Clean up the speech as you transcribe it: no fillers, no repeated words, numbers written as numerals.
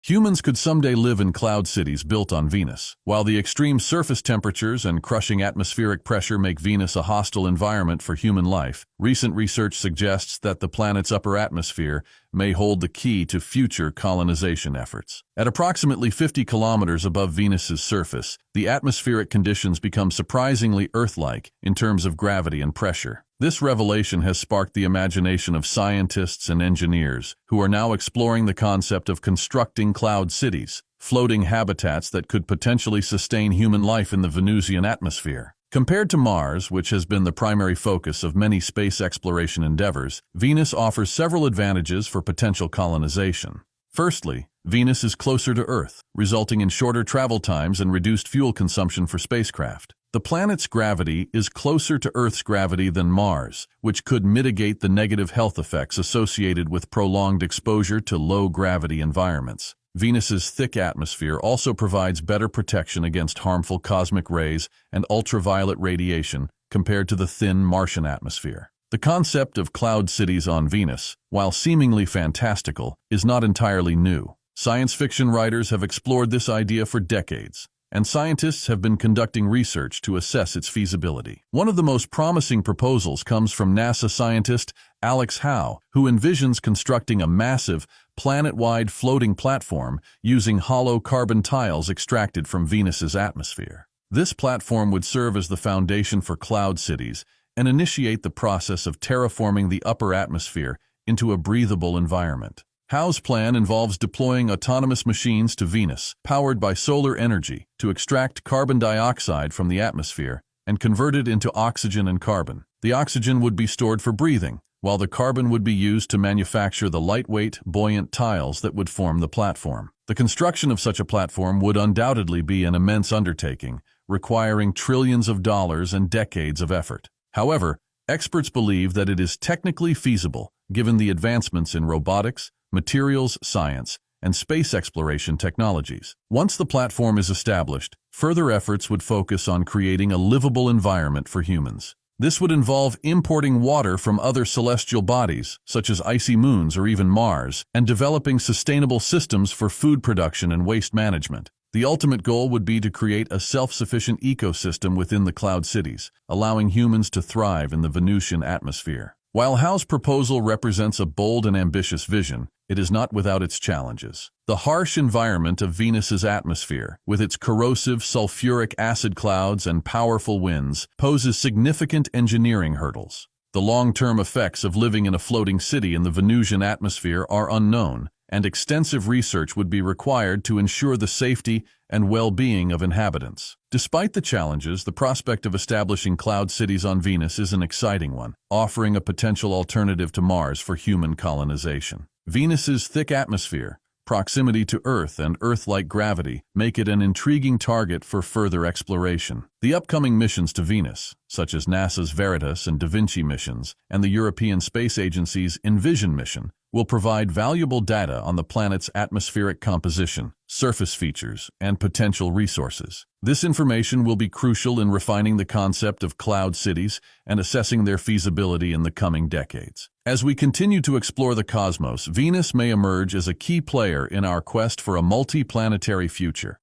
Humans could someday live in cloud cities built on Venus. While the extreme surface temperatures and crushing atmospheric pressure make Venus a hostile environment for human life, recent research suggests that the planet's upper atmosphere may hold the key to future colonization efforts. At approximately 50 kilometers above Venus's surface, the atmospheric conditions become surprisingly Earth-like in terms of gravity and pressure. This revelation has sparked the imagination of scientists and engineers who are now exploring the concept of constructing cloud cities, floating habitats that could potentially sustain human life in the Venusian atmosphere. Compared to Mars, which has been the primary focus of many space exploration endeavors, Venus offers several advantages for potential colonization. Firstly, Venus is closer to Earth, resulting in shorter travel times and reduced fuel consumption for spacecraft. The planet's gravity is closer to Earth's gravity than Mars, which could mitigate the negative health effects associated with prolonged exposure to low-gravity environments. Venus's thick atmosphere also provides better protection against harmful cosmic rays and ultraviolet radiation compared to the thin Martian atmosphere. The concept of cloud cities on Venus, while seemingly fantastical, is not entirely new. Science fiction writers have explored this idea for decades, and scientists have been conducting research to assess its feasibility. One of the most promising proposals comes from NASA scientist Alex Howe, who envisions constructing a massive, planet-wide floating platform using hollow carbon tiles extracted from Venus's atmosphere. This platform would serve as the foundation for cloud cities and initiate the process of terraforming the upper atmosphere into a breathable environment. Howe's plan involves deploying autonomous machines to Venus, powered by solar energy, to extract carbon dioxide from the atmosphere and convert it into oxygen and carbon. The oxygen would be stored for breathing, while the carbon would be used to manufacture the lightweight, buoyant tiles that would form the platform. The construction of such a platform would undoubtedly be an immense undertaking, requiring trillions of dollars and decades of effort. However, experts believe that it is technically feasible, given the advancements in robotics, materials science, and space exploration technologies. Once the platform is established, further efforts would focus on creating a livable environment for humans. This would involve importing water from other celestial bodies, such as icy moons or even Mars, and developing sustainable systems for food production and waste management. The ultimate goal would be to create a self-sufficient ecosystem within the cloud cities, allowing humans to thrive in the Venusian atmosphere. While Howe's proposal represents a bold and ambitious vision, it is not without its challenges. The harsh environment of Venus's atmosphere, with its corrosive sulfuric acid clouds and powerful winds, poses significant engineering hurdles. The long-term effects of living in a floating city in the Venusian atmosphere are unknown, and extensive research would be required to ensure the safety and well-being of inhabitants. Despite the challenges, the prospect of establishing cloud cities on Venus is an exciting one, offering a potential alternative to Mars for human colonization. Venus's thick atmosphere, proximity to Earth and Earth-like gravity make it an intriguing target for further exploration. The upcoming missions to Venus, such as NASA's Veritas and Da Vinci missions and the European Space Agency's Envision mission, will provide valuable data on the planet's atmospheric composition, surface features, and potential resources. This information will be crucial in refining the concept of cloud cities and assessing their feasibility in the coming decades. As we continue to explore the cosmos, Venus may emerge as a key player in our quest for a multi-planetary future.